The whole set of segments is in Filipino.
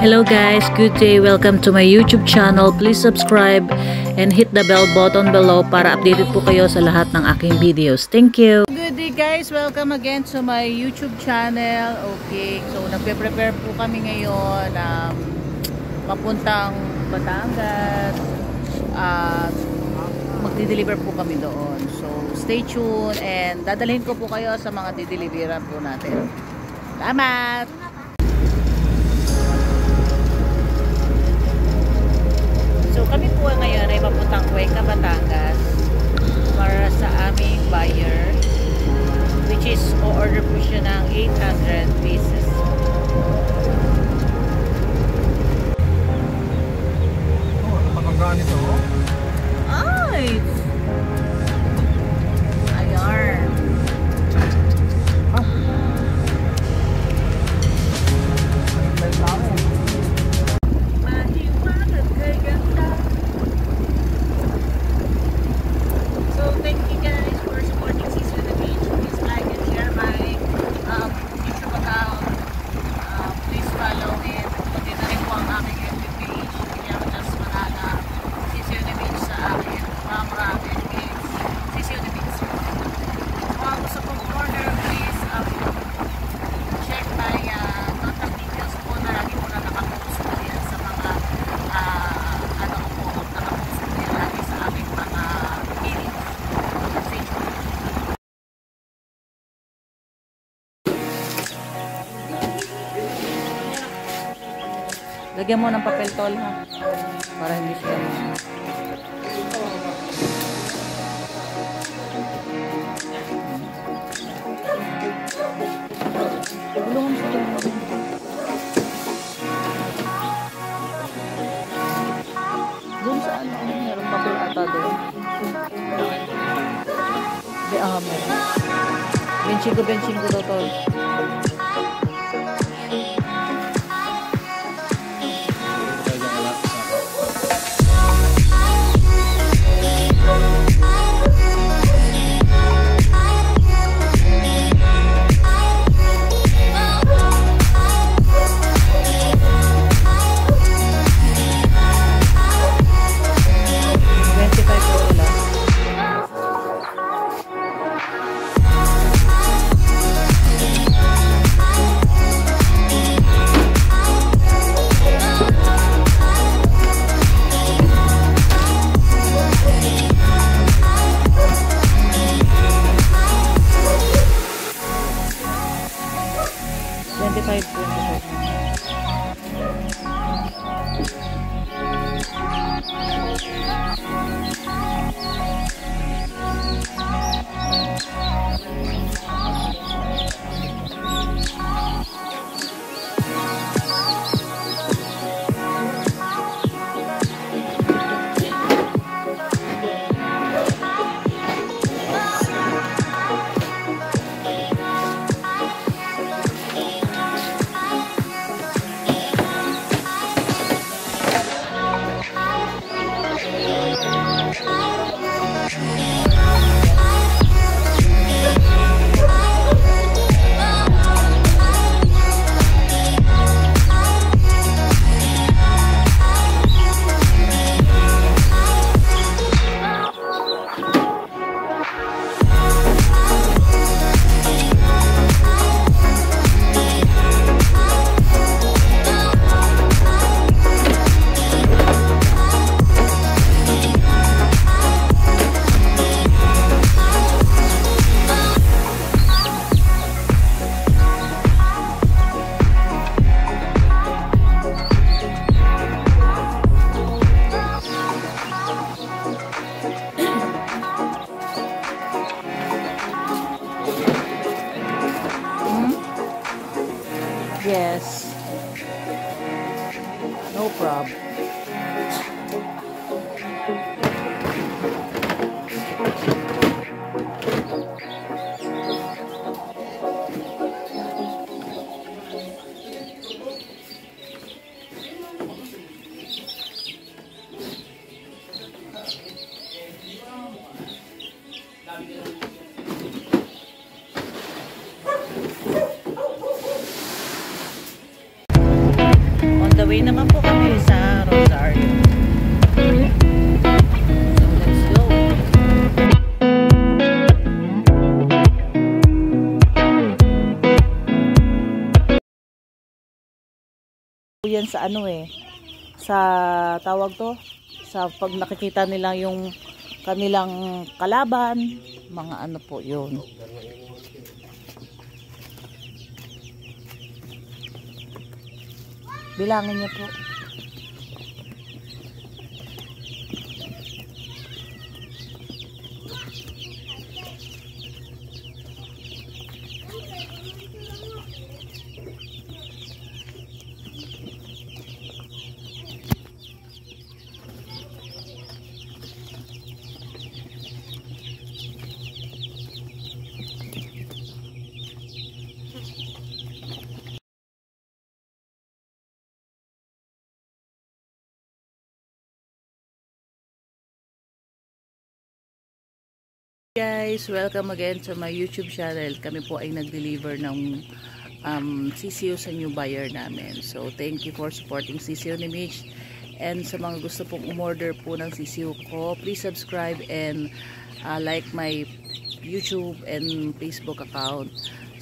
Hello guys, good day. Welcome to my YouTube channel. Please subscribe and hit the bell button below para updated po kayo sa lahat ng aking videos. Thank you. Good day guys, welcome again to my YouTube channel. Okay, so nagpe-prepare po kami ngayon papuntang Batangas at magdi-deliver po kami doon. So stay tuned and dadalhin ko po kayo sa mga dideliveran po natin. Salamat! So kami po ngayon ay papuntang Cuenca, Batangas para sa aming buyer, which is o-order po siya ng 800 pieces. Napakaganda nito. Ay! Ayan. Lagyan mo ng papel tol ha, para hindi siya tulungan siya. Doon sa ano, meron papel ata doon. Meron. Benching ko daw tol. Yes. No problem. way naman po kami sa Rosario. So, let's go. Yan sa ano sa tawag to, sa pag nakikita nila yung kanilang kalaban, mga ano po yun. Bilangin niyo po. Guys, welcome again to my YouTube channel. Kami po ay nag-deliver ng sisiyo sa new buyer namin. So, thank you for supporting sisiyo ni Mitch. And sa mga gusto pong umorder po ng sisiyo ko, please subscribe and like my YouTube and Facebook account.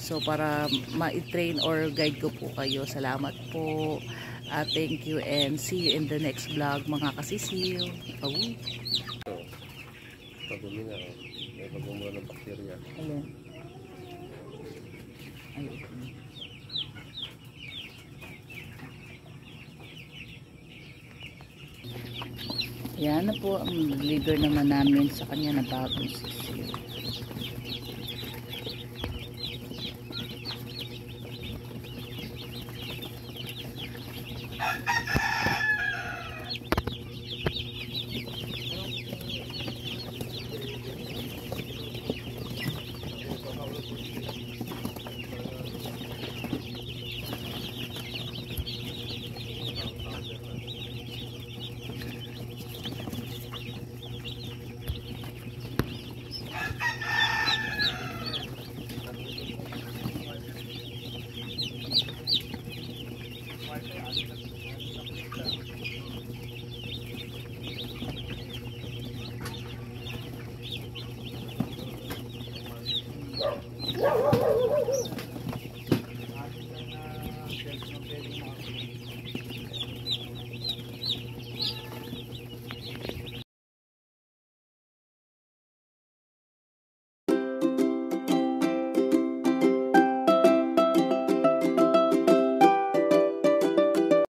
So, para ma-train or guide ko po kayo. Salamat po. Thank you and see you in the next vlog mga kasisiyo. Pagumi na, may pagmumula ng bakterya. Alin? Ayun. Yan na po ang deliver naman namin sa kanya na bagong sisiyo.